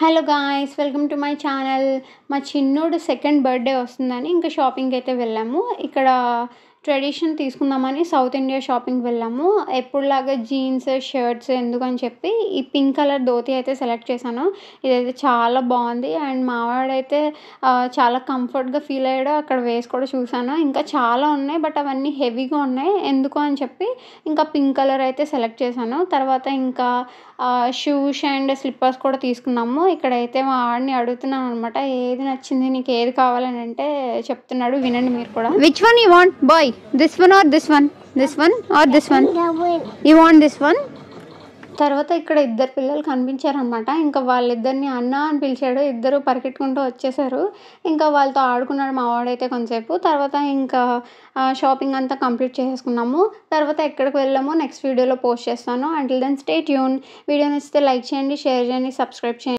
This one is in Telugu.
Hello guys, welcome to my channel. మా చిన్నోడు సెకండ్ బర్త్డే వస్తుందని ఇంకా షాపింగ్కి అయితే వెళ్ళాము. ఇక్కడ ట్రెడిషన్ తీసుకుందామని సౌత్ ఇండియా షాపింగ్కి వెళ్ళాము. ఎప్పుడులాగా జీన్స్ షర్ట్స్ ఎందుకని చెప్పి ఈ పింక్ కలర్ ధోతి అయితే సెలెక్ట్ చేశాను. ఇదైతే చాలా బాగుంది అండ్ మావాడైతే చాలా కంఫర్ట్గా ఫీల్ అయ్యాడు. అక్కడ వేసి కూడా చూసాను, ఇంకా చాలా ఉన్నాయి బట్ అవన్నీ హెవీగా ఉన్నాయి. ఎందుకు అని చెప్పి ఇంకా పింక్ కలర్ అయితే సెలెక్ట్ చేశాను. తర్వాత ఇంకా షూస్ అండ్ స్లిప్పర్స్ కూడా తీసుకున్నాము. ఇక్కడైతే మా వాడిని అడుగుతున్నాను అనమాట, ఏది నచ్చింది నీకు, ఏది కావాలని అంటే చెప్తున్నాడు, వినండి మీరు కూడా. Which one you want boy, this one or this one, this one or this one, you want this one. తర్వాత ఇక్కడ ఇద్దరు పిల్లలు కనిపించారనమాట. ఇంకా వాళ్ళిద్దరిని అన్న అని పిలిచాడు. ఇద్దరు పరిగెట్టుకుంటూ వచ్చేసారు. ఇంకా వాళ్ళతో ఆడుకున్నాడు మా వాడైతే కొంతసేపు. తర్వాత ఇంకా షాపింగ్ అంతా కంప్లీట్ చేసేసుకున్నాము. తర్వాత ఎక్కడికి వెళ్ళామో నెక్స్ట్ వీడియోలో పోస్ట్ చేస్తాను. Until then stay tune. Video నచ్చితే లైక్ చేయండి, షేర్ చేయండి, సబ్స్క్రైబ్ చేయండి.